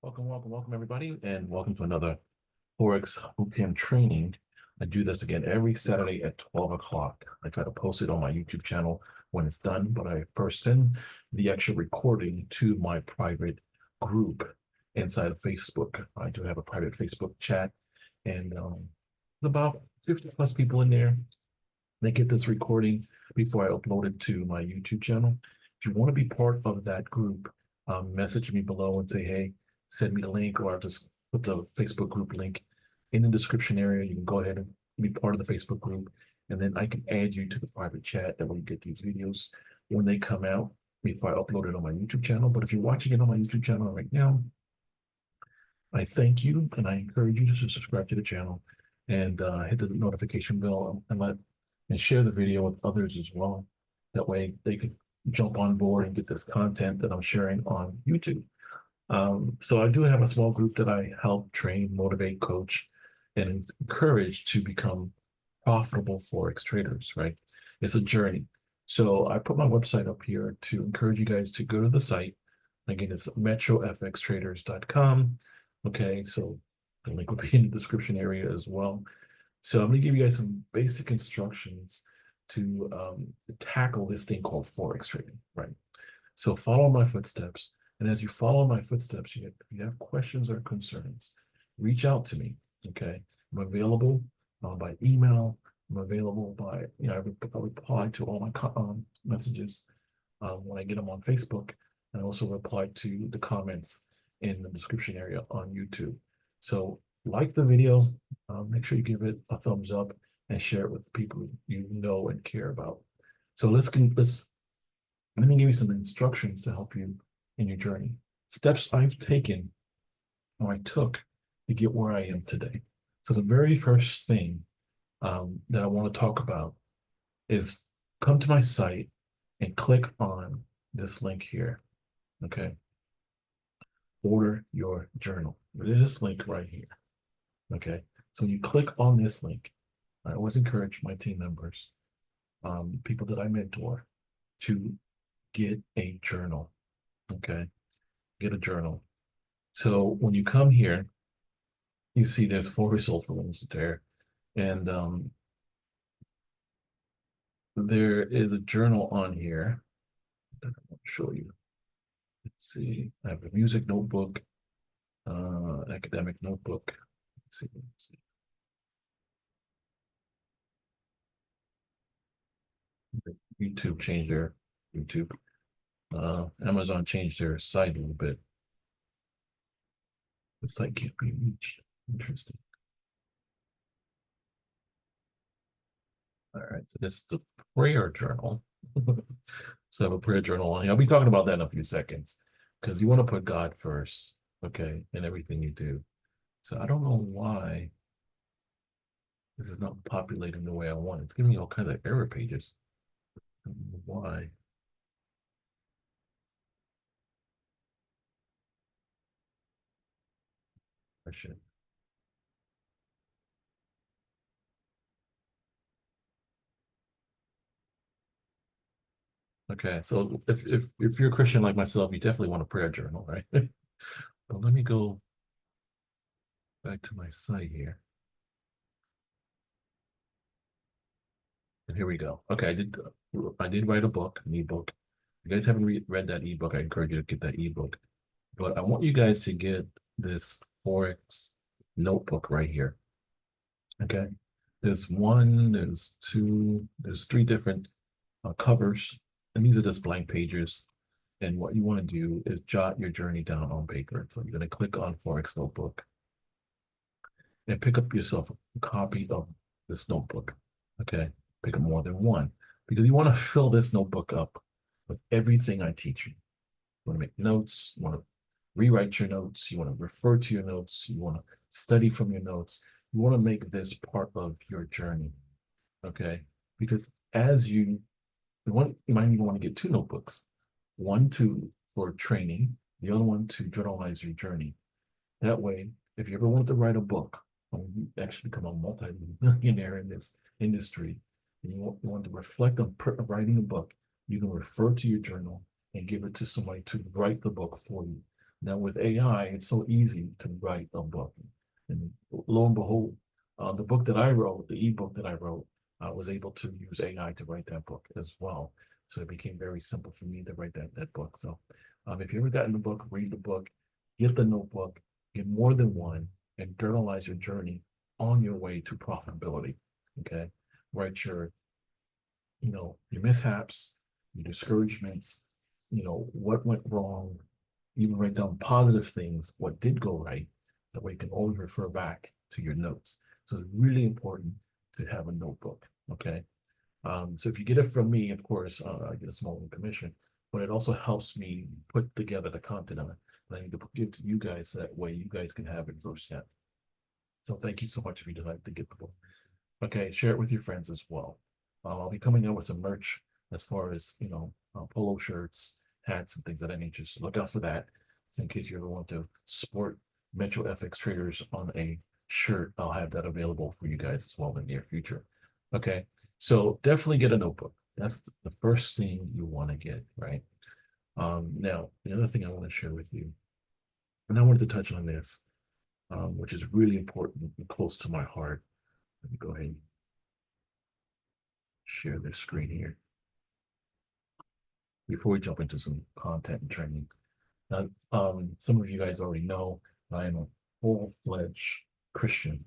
Welcome, everybody, and welcome to another Forex Bootcamp training. I do this again every Saturday at 12 o'clock. I try to post it on my YouTube channel when it's done, but I first send the actual recording to my private group inside of Facebook. I do have a private Facebook chat, and there's about 50 plus people in there. They get this recording before I upload it to my YouTube channel. If you want to be part of that group, message me below and say, hey, send me the link, or I'll just put the Facebook group link in the description area. You can go ahead and be part of the Facebook group, and then I can add you to the private chat. That way you get these videos when they come out before I upload it on my YouTube channel. But if you're watching it on my YouTube channel right now, I thank you, and I encourage you to subscribe to the channel and hit the notification bell and share the video with others as well. That way they could jump on board and get this content that I'm sharing on YouTube. So I do have a small group that I help train, motivate, coach, and encourage to become profitable Forex traders, right? It's a journey. So I put my website up here to encourage you guys to go to the site. Again, it's metrofxtraders.com. Okay, so the link will be in the description area as well. So I'm going to give you guys some basic instructions to tackle this thing called Forex trading, right? So follow my footsteps. And as you follow my footsteps, if you have questions or concerns, reach out to me, okay? I'm available by email. I'm available by, I reply to all my messages when I get them on Facebook. And I also reply to the comments in the description area on YouTube. So like the video, make sure you give it a thumbs up and share it with people you know and care about. So let me give you some instructions to help you in your journey. Steps I've taken or I took to get where I am today. So the very first thing that I want to talk about is come to my site and click on this link here. Okay. Order your journal. There's this link right here. Okay. So when you click on this link, I always encourage my team members, people that I mentor, to get a journal. Okay. Get a journal. So when you come here, you see there's 4 results rooms there. And there is a journal on here that I want to show you. Let's see. I have a music notebook, academic notebook. Let's see. YouTube changed their YouTube. Amazon changed their site a little bit. The site can't be reached. Interesting. All right, so this is the prayer journal. So I have a prayer journal on here. I'll be talking about that in a few seconds because you want to put God first, okay, in everything you do. So I don't know why this is not populating the way I want. It's giving me all kinds of error pages. I don't know why. I should. Okay, so if you're a Christian like myself, you definitely want a prayer journal, right? But let me go back to my site here. And here we go. Okay, I did write a book, an ebook. If you guys haven't read that ebook, I encourage you to get that ebook. But I want you guys to get this Forex notebook right here. Okay. There's one, there's two, there's 3 different covers, and these are just blank pages. And what you want to do is jot your journey down on paper. So you're going to click on Forex Notebook and pick up yourself a copy of this notebook. Okay. Pick up more than one because you want to fill this notebook up with everything I teach you. You want to make notes, you want to rewrite your notes, you want to refer to your notes, you want to study from your notes. You want to make this part of your journey. Okay. Because as you might even want to get 2 notebooks, one for training, the other one to journalize your journey. That way, if you ever want to write a book, or you actually become a multi-millionaire in this industry, and you want to reflect on writing a book, you can refer to your journal and give it to somebody to write the book for you. Now with AI, it's so easy to write a book. And lo and behold, the book that I wrote, the ebook that I wrote, I was able to use AI to write that book as well. So it became very simple for me to write that book. So if you ever gotten the book, read the book, get the notebook, get more than one, and journalize your journey on your way to profitability. Okay. Write your mishaps, your discouragements, what went wrong, even write down positive things, what did go right. That way you can always refer back to your notes. So it's really important to have a notebook. Okay. So if you get it from me, of course, I get a small commission, but it also helps me put together the content on it. And I need to give to you guys that way you guys can have it firsthand. So thank you so much if you decide to get the book. Okay, share it with your friends as well. I'll be coming out with some merch as far as, polo shirts, hats, and things of that nature. So look out for that. So in case you ever want to sport Metro FX traders on a shirt, I'll have that available for you guys as well in the near future. Okay, so definitely get a notebook. That's the first thing you want to get, right? Now, the other thing I want to share with you, and I wanted to touch on this, which is really important and close to my heart. Let me go ahead and share this screen here before we jump into some content and training. Now, some of you guys already know I am a full-fledged Christian.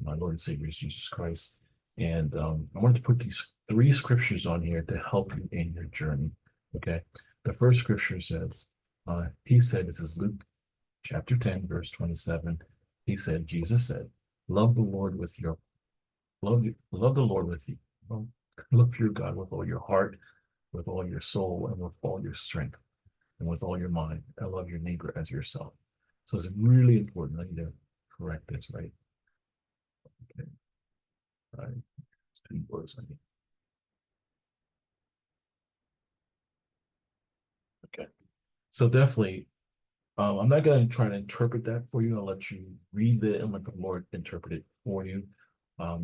My Lord and Savior is Jesus Christ. And I wanted to put these three scriptures on here to help you in your journey. Okay. The first scripture says, he said, this is Luke chapter 10, verse 27. He said, Jesus said, love the Lord with your love the Lord with you. Love your God with all your heart, with all your soul, and with all your strength, and with all your mind. And love your neighbor as yourself. So it's really important. I need to correct this, right? Okay. All right. It's 2 words I need. Okay. So definitely, I'm not going to try to interpret that for you. I'll let you read it and let the Lord interpret it for you.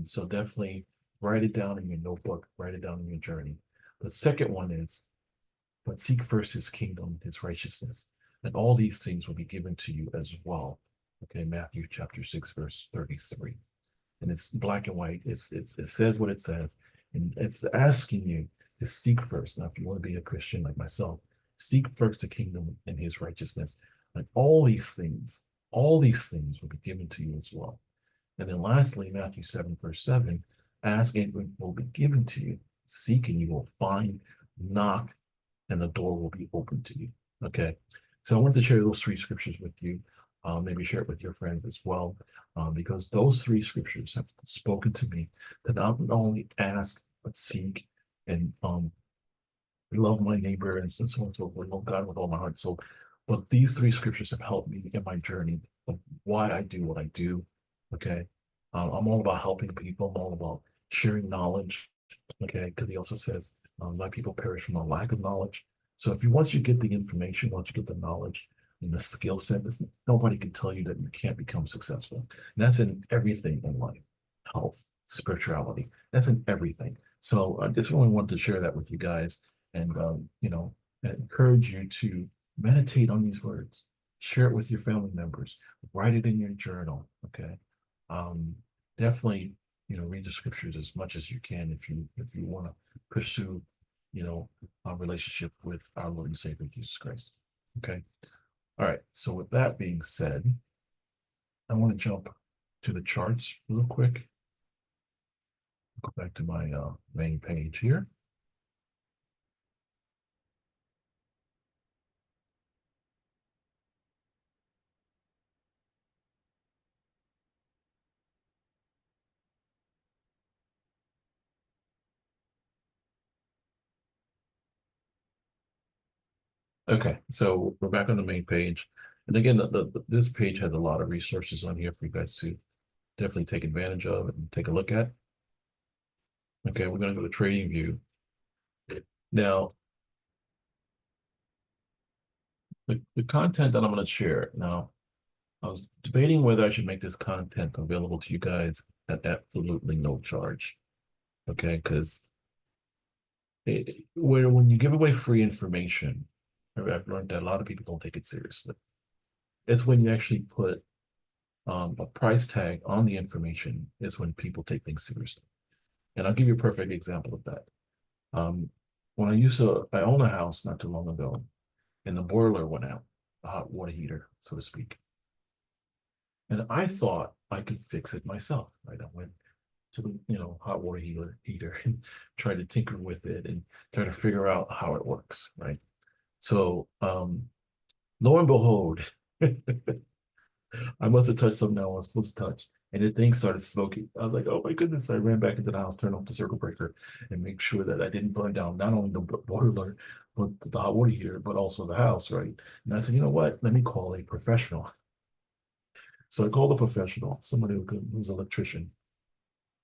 So definitely write it down in your notebook, write it down in your journey. The second one is, but seek first his kingdom, his righteousness, and all these things will be given to you as well. Okay, Matthew chapter 6, verse 33. And it's black and white. It says what it says. And it's asking you to seek first. Now, if you want to be a Christian like myself, seek first the kingdom and his righteousness. And all these things will be given to you as well. And then lastly, Matthew 7, verse 7, ask and it will be given to you. Seek and you will find, knock, and the door will be open to you. Okay. So I wanted to share those three scriptures with you. Maybe share it with your friends as well, because those three scriptures have spoken to me to not only ask, but seek and love my neighbor and so on and so forth, love God with all my heart. So, but these three scriptures have helped me in my journey of why I do what I do. Okay. I'm all about helping people. I'm all about sharing knowledge. Okay. Because he also says, my people perish from a lack of knowledge. So if you once you get the information, once you get the knowledge and the skill set, nobody can tell you that you can't become successful. And that's in everything in life, health, spirituality. That's in everything. So I just really wanted to share that with you guys and encourage you to meditate on these words, share it with your family members, write it in your journal. Okay. Um, Definitely, read the scriptures as much as you can if you want to pursue, a relationship with our Lord and Savior Jesus Christ. Okay. All right. So with that being said, I want to jump to the charts real quick. Go back to my main page here. Okay, so we're back on the main page. And again, this page has a lot of resources on here for you guys to definitely take advantage of and take a look at. Okay, we're going to go to TradingView. Now, the content that I'm going to share now, I was debating whether I should make this content available to you guys at absolutely no charge. Okay, because when you give away free information, I've learned that a lot of people don't take it seriously. It's when you actually put a price tag on the information is when people take things seriously. And I'll give you a perfect example of that. Um, when I own a house not too long ago, and the boiler went out, the hot water heater, so to speak. And I thought I could fix it myself, right? I went to the, hot water heater and tried to tinker with it and try to figure out how it works, right? So, lo and behold, I must have touched something I was supposed to touch. And the thing started smoking. I was like, oh my goodness. I ran back into the house, turned off the circuit breaker, and make sure that I didn't burn down not only the boiler, but the hot water heater, but also the house, right? And I said, you know what? Let me call a professional. So I called a professional, somebody who's an electrician,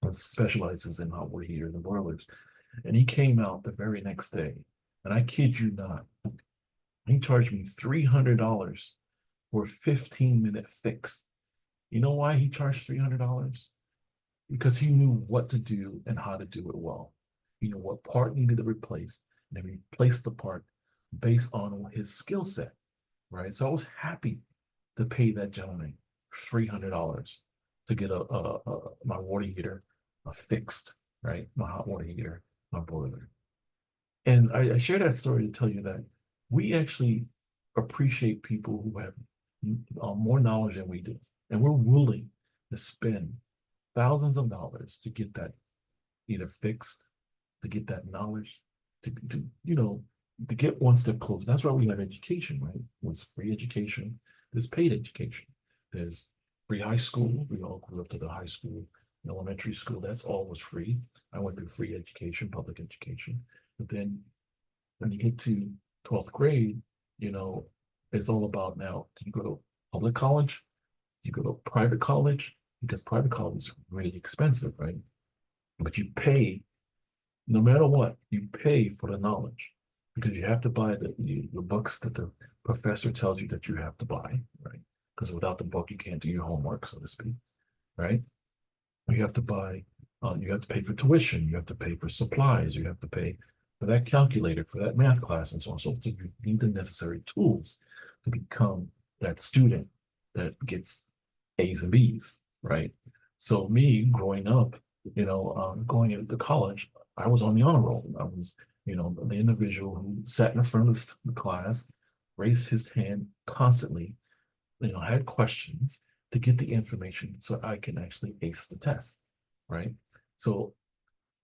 who specializes in hot water heaters and boilers. And he came out the very next day. And I kid you not, he charged me $300 for a 15-minute fix. You know why he charged $300? Because he knew what to do and how to do it well. He knew what part needed to replace, and then replaced the part based on his skill set, right? So I was happy to pay that gentleman $300 to get my water heater fixed, right? My hot water heater, my boiler. And I share that story to tell you that we actually appreciate people who have more knowledge than we do. And we're willing to spend thousands of dollars to get that either fixed, to get that knowledge, to get one step closer. That's why we have education, right? There's free education, there's paid education, there's free high school. We all grew up to the high school, elementary school. That's all was free. I went through free education, public education. But then when you get to 12th grade, you know, it's all about now, do you go to public college? Do you go to private college? Because private college is really expensive, right? But you pay, no matter what, you pay for the knowledge because you have to buy the books that the professor tells you that you have to buy, right? Because without the book, you can't do your homework, so to speak, right? You have to buy, you have to pay for tuition, you have to pay for supplies, you have to pay for that calculator, for that math class, and so on. So you need the necessary tools to become that student that gets A's and B's, right? So me growing up, going into college, I was on the honor roll. I was, the individual who sat in front of the class, raised his hand constantly, had questions to get the information so I can actually ace the test, right? So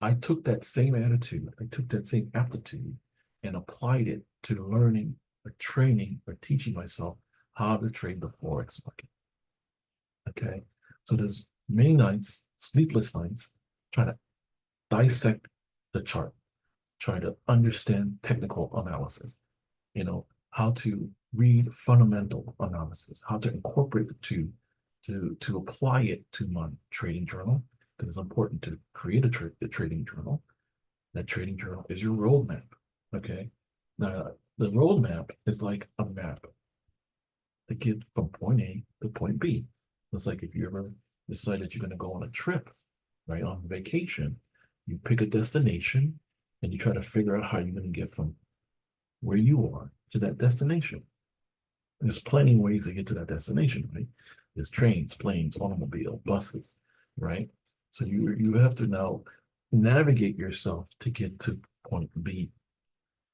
I took that same attitude, I took that same aptitude and applied it to learning or training or teaching myself how to trade the Forex market. Okay. So there's many nights, sleepless nights, trying to dissect the chart, trying to understand technical analysis, how to read fundamental analysis, how to incorporate the two to apply it to my trading journal, because it's important to create a trading journal. That trading journal is your roadmap. Okay. Now the roadmap is like a map to get from point A to point B. It's like if you ever decide that you're going to go on a trip, right, on vacation, you pick a destination and you try to figure out how you're going to get from where you are to that destination. There's plenty of ways to get to that destination, right? There's trains, planes, automobile, buses, right? So you have to now navigate yourself to get to point B.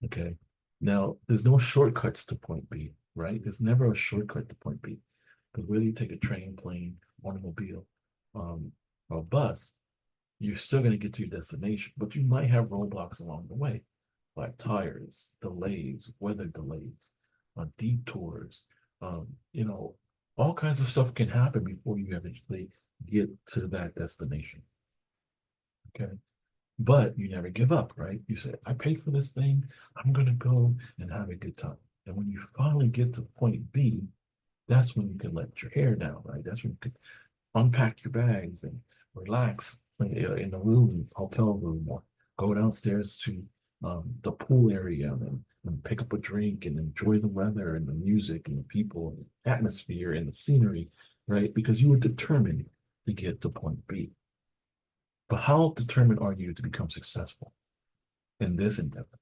Okay. Now there's no shortcuts to point B, right? There's never a shortcut to point B. Because whether you take a train, plane, automobile, or a bus, you're still going to get to your destination, but you might have roadblocks along the way, like tires, delays, weather delays, detours, um, you know, all kinds of stuff can happen before you eventually get to that destination. Okay. But you never give up, right? You say, I paid for this thing, I'm going to go and have a good time. And when you finally get to point B, that's when you can let your hair down, right? That's when you can unpack your bags and relax in the room, hotel room, or go downstairs to the pool area and pick up a drink and enjoy the weather and the music and the people and the atmosphere and the scenery, right? Because you were determined to get to point B. But how determined are you to become successful in this endeavor?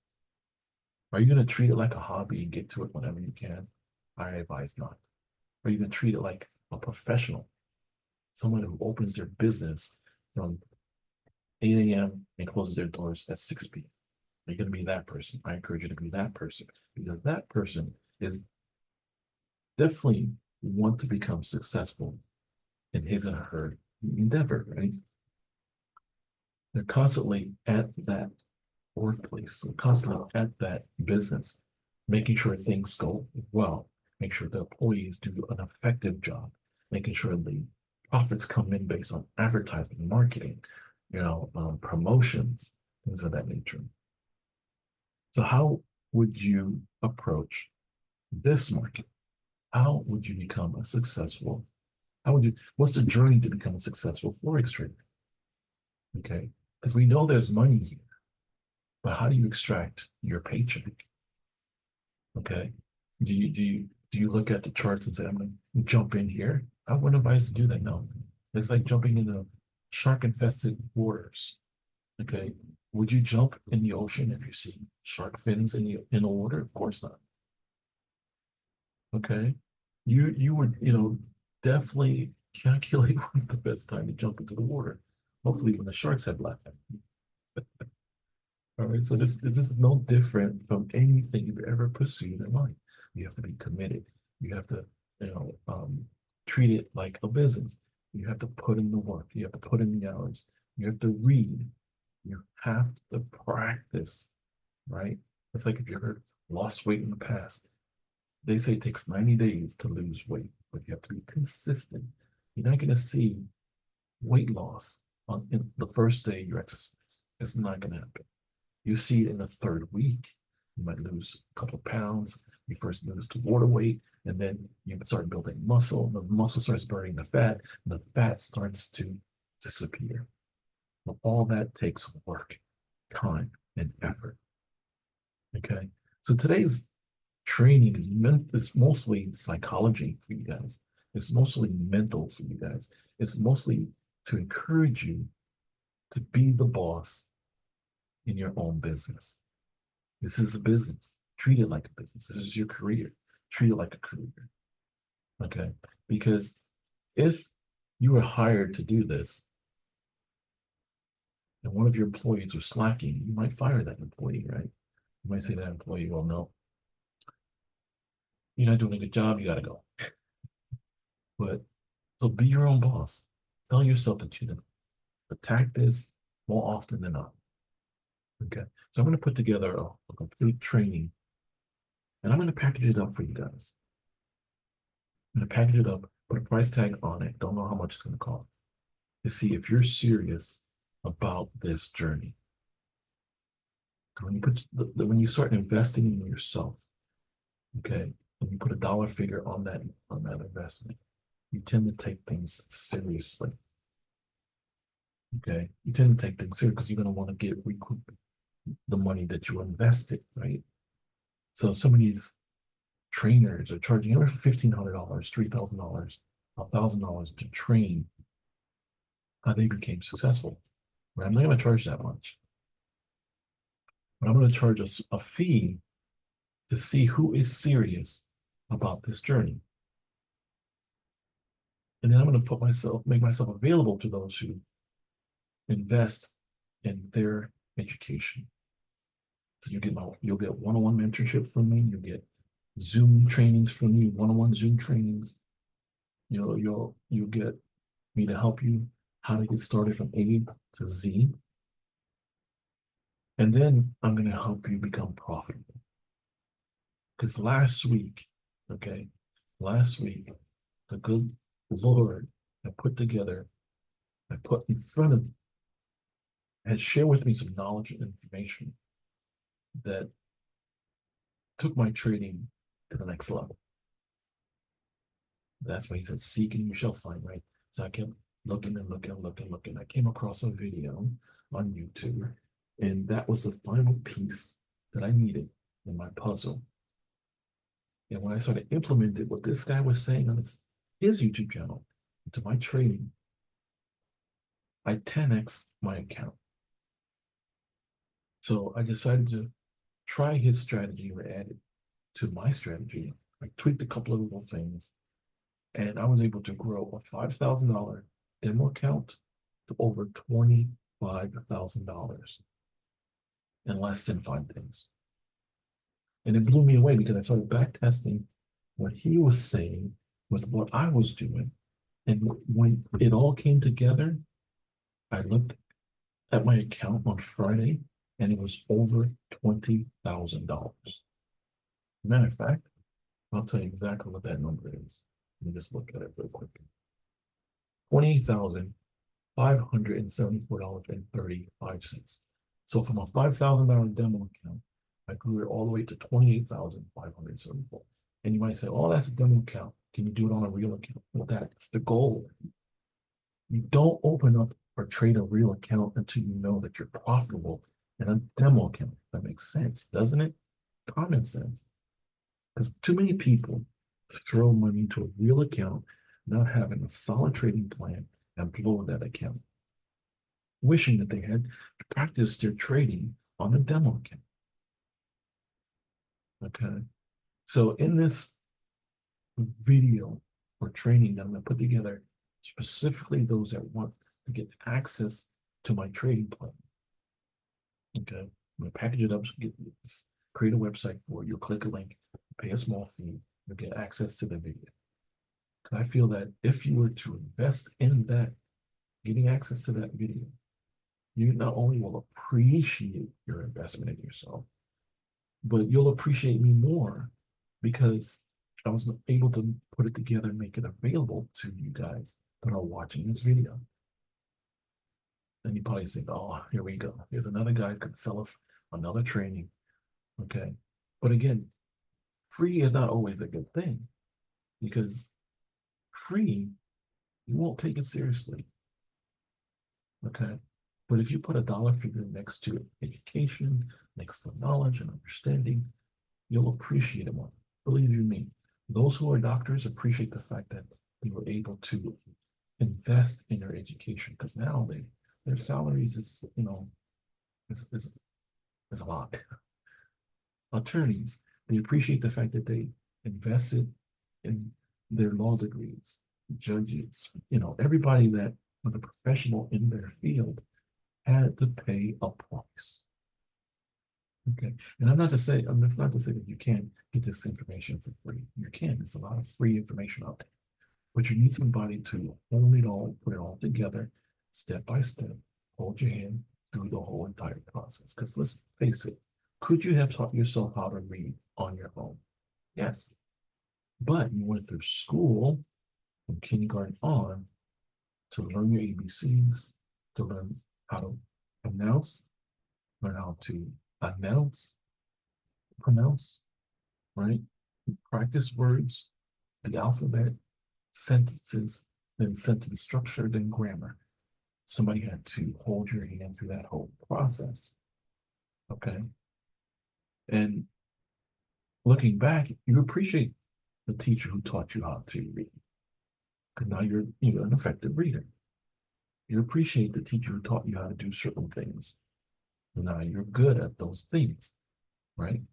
Are you going to treat it like a hobby and get to it whenever you can? I advise not. Are you going to treat it like a professional, someone who opens their business from 8 a.m. and closes their doors at 6 p.m.? Are you going to be that person? I encourage you to be that person, because that person is definitely want to become successful in his or her endeavor, right? They're constantly at that workplace, so constantly at that business, making sure things go well, make sure the employees do an effective job, making sure the profits come in based on advertising, marketing, promotions, things of that nature. So how would you approach this market? How would you become a successful? What's the journey to become a successful Forex trader? Okay. Because we know there's money here, but how do you extract your paycheck? Okay. Do you look at the charts and say, I'm gonna jump in here? I wouldn't advise to do that. No. It's like jumping into shark infested waters. Okay. Would you jump in the ocean if you see shark fins in the water? Of course not. Okay. You would, definitely calculate when's the best time to jump into the water. Hopefully when the sharks have left. All right. So this is no different from anything you've ever pursued in life. You have to be committed. You have to, treat it like a business. You have to put in the work. You have to put in the hours. You have to read. You have to practice, right? It's like if you ever lost weight in the past. They say it takes 90 days to lose weight, but you have to be consistent. You're not going to see weight loss in the first day you exercise. It's not going to happen. You see it in the third week. You might lose a couple of pounds. You first lose the water weight, and then you start building muscle. The muscle starts burning the fat, and the fat starts to disappear. But all that takes work, time, and effort. Okay. So today's training is mostly psychology for you guys. It's mostly mental for you guys. It's mostly to encourage you to be the boss in your own business. This is a business. Treat it like a business. This is your career. Treat it like a career. Okay. Because if you were hired to do this and one of your employees was slacking, you might fire that employee, right? You might say to that employee, well, no, you're not doing a good job, you got to go. But so be your own boss. Tell yourself that you can attack this more often than not. Okay. So I'm going to put together a complete training and I'm going to package it up for you guys. I'm going to package it up, put a price tag on it. Don't know how much it's going to cost to see if you're serious about this journey. When you start investing in yourself, okay, and you put a dollar figure on that investment, you tend to take things seriously. Okay, you tend to take things seriously because you're going to want to get recoup the money that you invested, right? So some of these trainers are charging anywhere from $1,500, $3,000, $1,000 to train how they became successful. Right? I'm not going to charge that much, but I'm going to charge us a fee to see who is serious about this journey. And then I'm going to make myself available to those who invest in their education. So you'll get one-on-one mentorship from me. You'll get Zoom trainings from me, one-on-one Zoom trainings. You'll get me to help you how to get started from A to Z. And then I'm going to help you become profitable. Because last week, the good Lord I put in front of, had shared with me some knowledge and information that took my trading to the next level. That's why he said, seek and you shall find, right? So I kept looking and looking. I came across a video on YouTube, and that was the final piece that I needed in my puzzle. And when I started implementing what this guy was saying on his YouTube channel to my trading, I 10x my account. So I decided to try his strategy or add it to my strategy. I tweaked a couple of little things, And I was able to grow a $5,000 demo account to over $25,000 in less than 5 days. And it blew me away because I started back testing what he was saying with what I was doing. And when it all came together, I looked at my account on Friday and it was over $20,000. Matter of fact, I'll tell you exactly what that number is. Let me just look at it real quick. $28,574.35. So from a $5,000 demo account, I grew it all the way to $28,574. And you might say, oh, that's a demo account. Can you do it on a real account? Well, that's the goal. You don't open up or trade a real account until you know that you're profitable in a demo account. That makes sense, doesn't it? Common sense. Because too many people throw money into a real account, not having a solid trading plan, and blow that account, wishing that they had practiced their trading on a demo account. Okay. So in this video or training that I'm going to put together, specifically those that want to get access to my trading plan. Okay. I'm going to package it up, create a website for you. You'll click a link, pay a small fee, you'll get access to the video. I feel that if you were to invest in that, getting access to that video, you not only will appreciate your investment in yourself, but you'll appreciate me more because I was able to put it together and make it available to you guys that are watching this video. And you probably think, oh, here we go. Here's another guy who could sell us another training. Okay. But again, free is not always a good thing because free, you won't take it seriously. Okay. But if you put a dollar figure next to education, next to knowledge and understanding, you'll appreciate it more. Believe you me, those who are doctors appreciate the fact that they were able to invest in their education because now their salaries is, is a lot. Attorneys, they appreciate the fact that they invested in their law degrees. Judges, everybody that was a professional in their field had to pay a price. Okay, and that's not to say that you can't get this information for free. You can. There's a lot of free information out there, but you need somebody to hold it all, put it all together, step by step, hold your hand through the whole entire process. Because let's face it, could you have taught yourself how to read on your own? Yes, but you went through school from kindergarten on to learn your ABCs, to learn how to pronounce, learn how to pronounce, right? Practice words, the alphabet, sentences, then sentence structure, then grammar. Somebody had to hold your hand through that whole process. Okay. And looking back, you appreciate the teacher who taught you how to read. Because now you're an effective reader. You appreciate the teacher who taught you how to do certain things. Now you're good at those things, right?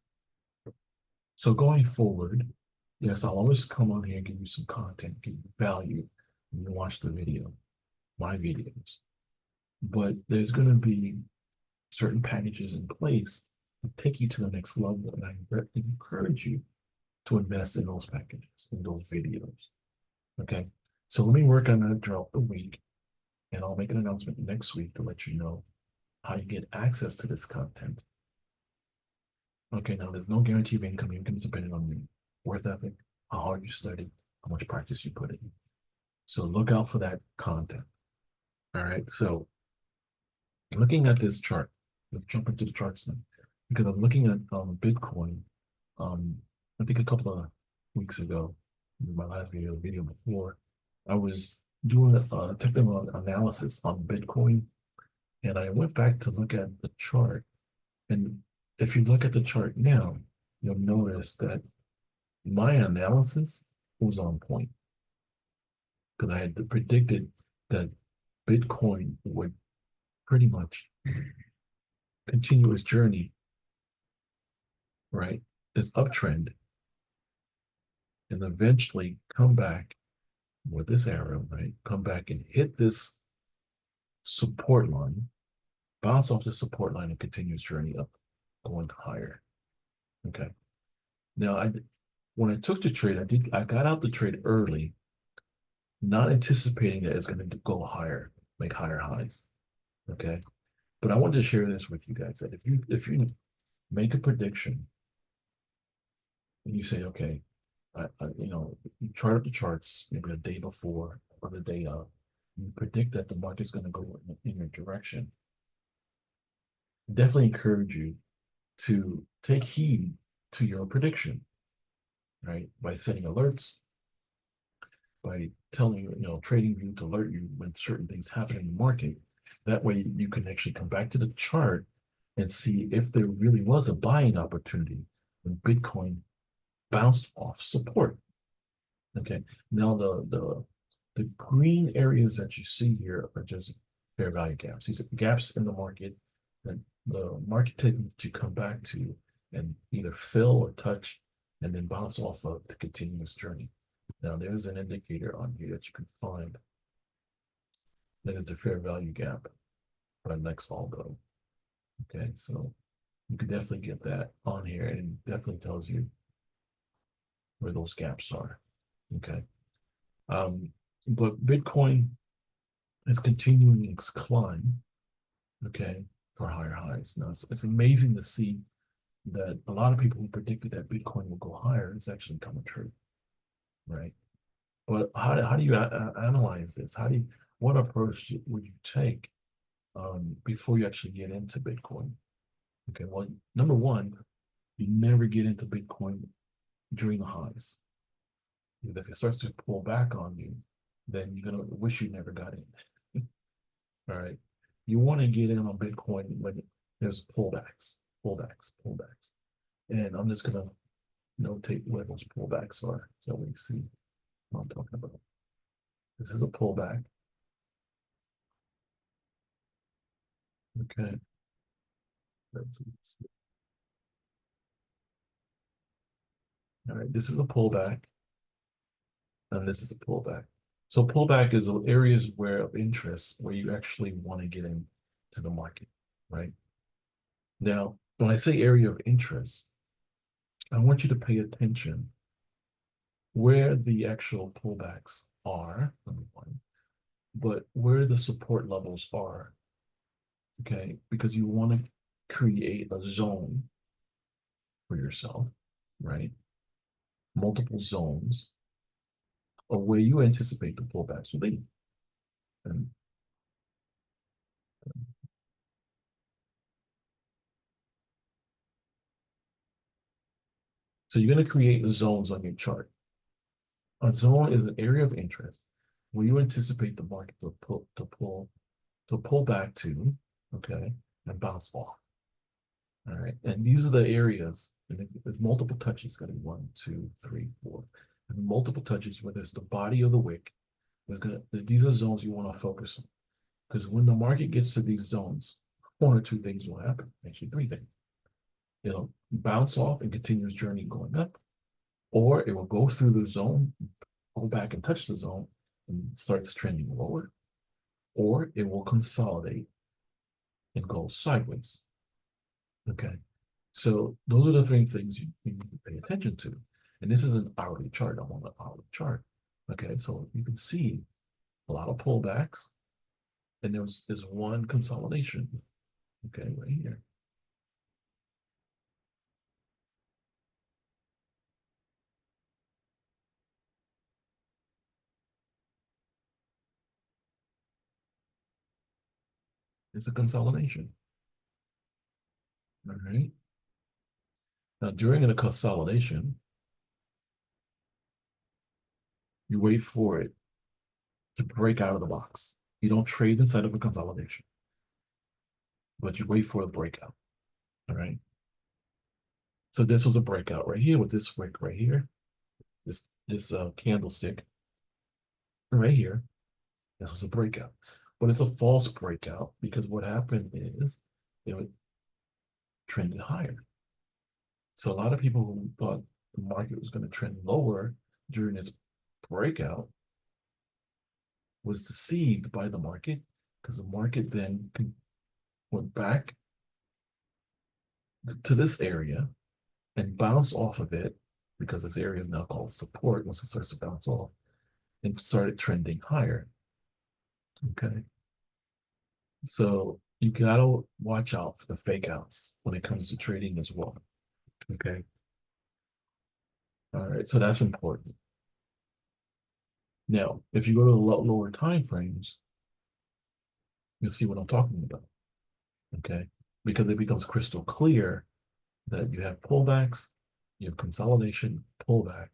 So going forward, yes, I'll always come on here and give you some content, give you value when you watch the video, my videos. But there's going to be certain packages in place to take you to the next level, and I encourage you to invest in those packages, in those videos. Okay, so let me work on that throughout the week, and I'll make an announcement next week to let you know how you get access to this content. Okay, now there's no guarantee of income. Income is dependent on your work ethic, how hard you study, how much practice you put in. So look out for that content. All right, so looking at this chart, let's jump into the charts now, because I'm looking at Bitcoin. I think a couple of weeks ago, in my last video before, I was doing a technical analysis on Bitcoin, and I went back to look at the chart. And if you look at the chart now, you'll notice that my analysis was on point because I had predicted that Bitcoin would pretty much continue its journey, right? Its uptrend, and eventually come back with this arrow, right? Come back and hit this support line, bounce off the support line and continue its journey up, going higher. Okay. Now when I took the trade, I got out the trade early, not anticipating that it's going to go higher, make higher highs. Okay. But I wanted to share this with you guys that if you make a prediction and you say, okay, you chart up the charts maybe the day before or the day of, you predict that the market's going to go in your direction. Definitely encourage you to take heed to your prediction, right? By setting alerts, by telling TradingView to alert you when certain things happen in the market. That way you can actually come back to the chart and see if there really was a buying opportunity when Bitcoin bounced off support. Okay. Now the green areas that you see here are just fair value gaps. These are gaps in the market that the market tends to come back to and either fill or touch and then bounce off of to continue its journey. Now there's an indicator on here that you can find that is the fair value gap by next algo. Okay, so you can definitely get that on here and it definitely tells you where those gaps are. Okay. But Bitcoin is continuing its climb, okay, for higher highs. Now it's amazing to see that a lot of people who predicted that Bitcoin will go higher, it's actually coming true, right? But how do you analyze this? What approach would you take before you actually get into Bitcoin? Okay, well, number one, you never get into Bitcoin during the highs. If it starts to pull back on you, then you're gonna wish you never got in. All right. You want to get in on Bitcoin when there's pullbacks. And I'm just gonna notate where those pullbacks are so we see what I'm talking about. This is a pullback. Okay. Let's see. All right, this is a pullback, and this is a pullback. So pullback is areas where of interest where you actually want to get into the market, right? Now, when I say area of interest, I want you to pay attention where the actual pullbacks are, number one, but where the support levels are, okay? Because you want to create a zone for yourself, right? Multiple zones of where you anticipate the pullbacks will be. And so you're going to create the zones on your chart. A zone is an area of interest where you anticipate the market to pull back to, okay, and bounce off. All right. And these are the areas, and there's multiple touches, going to be 1, 2, 3, 4. And multiple touches, whether it's the body of the wick, these are zones you want to focus on. Because when the market gets to these zones, one or two things will happen. Actually, three things. It'll bounce off and continue its journey going up, or it will go through the zone, go back and touch the zone, and starts trending lower, or it will consolidate and go sideways. Okay. So those are the three things you need to pay attention to. And this is an hourly chart. I'm on an hourly chart. Okay, so you can see a lot of pullbacks, and there's one consolidation. Okay, right here. It's a consolidation. All right. Now during a consolidation, you wait for it to break out of the box. You don't trade inside of a consolidation, but you wait for a breakout. All right. So this was a breakout right here with this wick right here, this candlestick right here. This was a breakout, but it's a false breakout because what happened is it trended higher. So a lot of people who thought the market was going to trend lower during this breakout was deceived by the market because the market then went back to this area and bounced off of it because this area is now called support once it starts to bounce off and started trending higher. Okay. So you gotta watch out for the fake outs when it comes to trading as well. Okay. All right. So that's important. Now, if you go to the lower time frames, you'll see what I'm talking about. Okay. Because it becomes crystal clear that you have pullbacks, you have consolidation, pullback.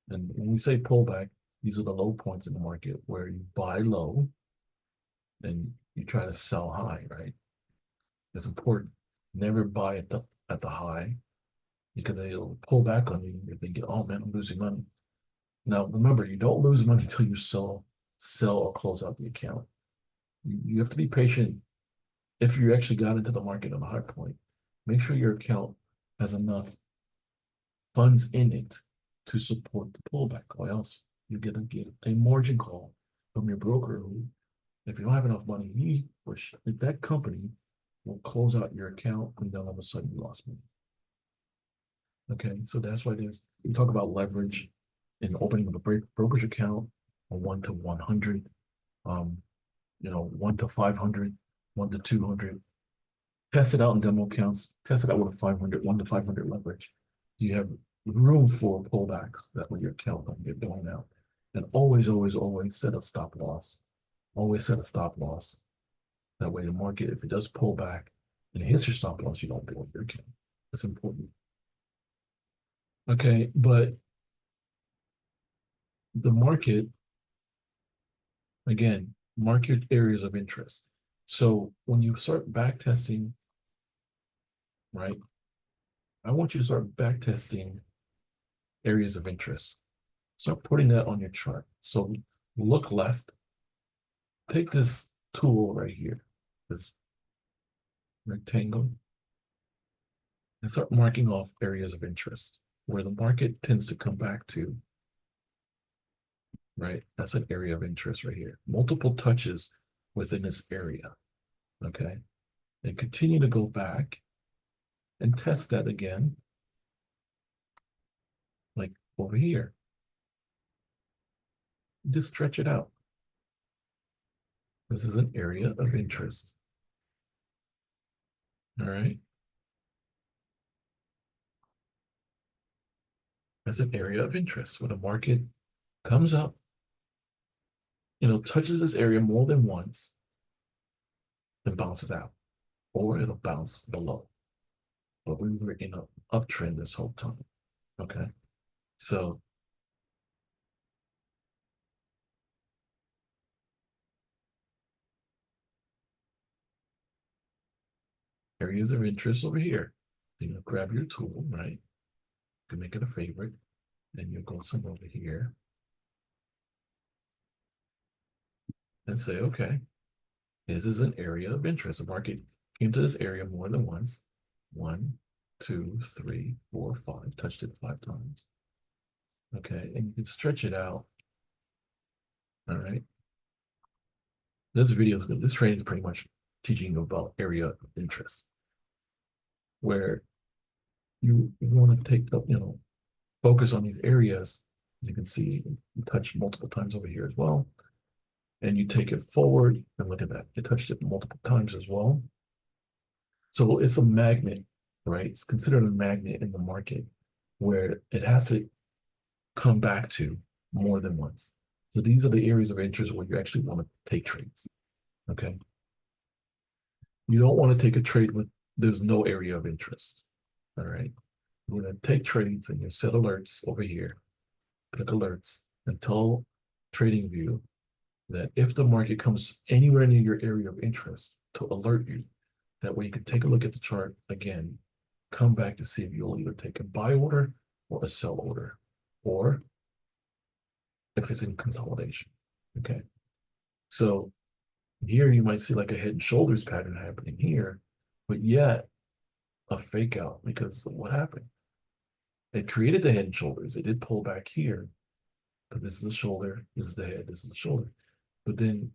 And when we say pullback, these are the low points in the market where you buy low and you try to sell high, right? It's important. Never buy at the high because they'll pull back on you. You're thinking, oh man, I'm losing money. Now remember, you don't lose money until you sell or close out the account. You have to be patient. If you actually got into the market on a high point, make sure your account has enough funds in it to support the pullback, or else you're gonna get a margin call from your broker who, if you don't have enough money, if that company will close out your account and then all of a sudden you lost money. Okay, so that's why we talk about leverage in opening of a brokerage account, a 1 to 100, 1 to 500, 1 to 200. Test it out in demo accounts. Test it out with a 500, 1 to 500 leverage. You have room for pullbacks that when your account don't get blown out. And always, always, always set a stop loss. Always set a stop loss. That way the market, if it does pull back and it hits your stop loss, you don't blow your account. That's important. Okay, but the market, again, market areas of interest. So when you start back testing, right, I want you to start back testing areas of interest. Start putting that on your chart. So look left, take this tool right here, this rectangle, and start marking off areas of interest where the market tends to come back to, right? That's an area of interest right here. Multiple touches within this area, okay? And continue to go back and test that again, like over here. Just stretch it out. This is an area of interest. All right. That's an area of interest. When a market comes up, touches this area more than once, then bounces out, or it'll bounce below. But we were in an uptrend this whole time. Okay. So areas of interest over here. Grab your tool, right? You can make it a favorite. Then you'll go somewhere over here and say, okay, this is an area of interest. The market came to this area more than once. 1, 2, 3, 4, 5. Touched it 5 times. Okay, and you can stretch it out. All right. This video is good. This training is pretty much teaching you about area of interest, where you want to take up, focus on these areas. As you can see, you touch multiple times over here as well. And you take it forward and look at that. You touched it multiple times as well. So it's a magnet, right? It's considered a magnet in the market where it has to come back to more than once. So these are the areas of interest where you actually want to take trades. Okay. You don't want to take a trade with there's no area of interest. All right. You're going to take trades and you set alerts over here. Click alerts and tell TradingView that if the market comes anywhere near your area of interest to alert you. That way you can take a look at the chart again, come back to see if you'll either take a buy order or a sell order, or if it's in consolidation. Okay. So here you might see like a head and shoulders pattern happening here, but yet a fake out because of what happened. It created the head and shoulders. It did pull back here, but this is the shoulder, this is the head, this is the shoulder. but then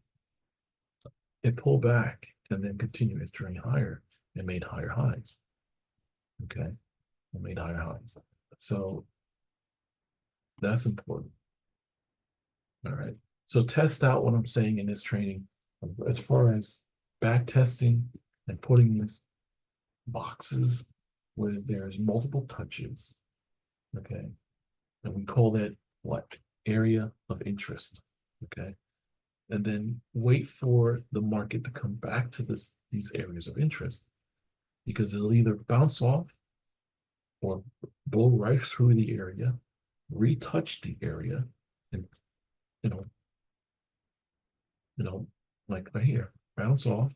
it pulled back and then continued its journey higher and made higher highs. Okay, it made higher highs. So that's important. All right. So test out what I'm saying in this training as far as back testing and putting these boxes where there's multiple touches. Okay. And we call that what? Area of interest. Okay. And then wait for the market to come back to these areas of interest because it'll either bounce off or blow right through the area, retouch the area, and you know, like right here, bounce off,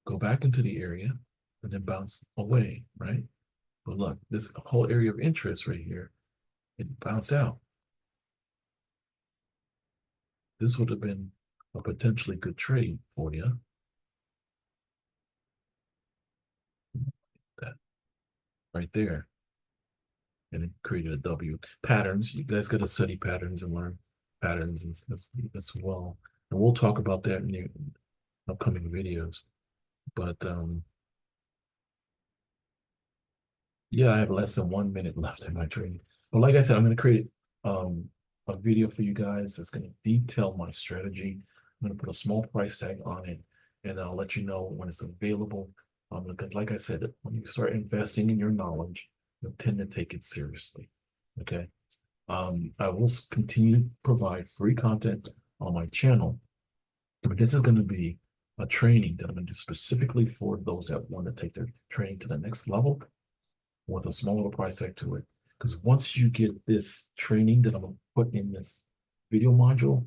go back into the area, and then bounce away, right? But look, this whole area of interest right here, it bounced out. This would have been a potentially good trade for you. That right there. And it created a W. Patterns, you guys got to study patterns and learn patterns as well. And we'll talk about that in the upcoming videos. But yeah, I have less than 1 minute left in my training. But like I said, I'm going to create a video for you guys that's going to detail my strategy. I'm going to put a small price tag on it, and I'll let you know when it's available. Because like I said, when you start investing in your knowledge, you'll tend to take it seriously. Okay. I will continue to provide free content on my channel, but this is going to be a training that I'm going to do specifically for those that want to take their training to the next level with a small little price tag to it. Because once you get this training that I'm going to put in this video module,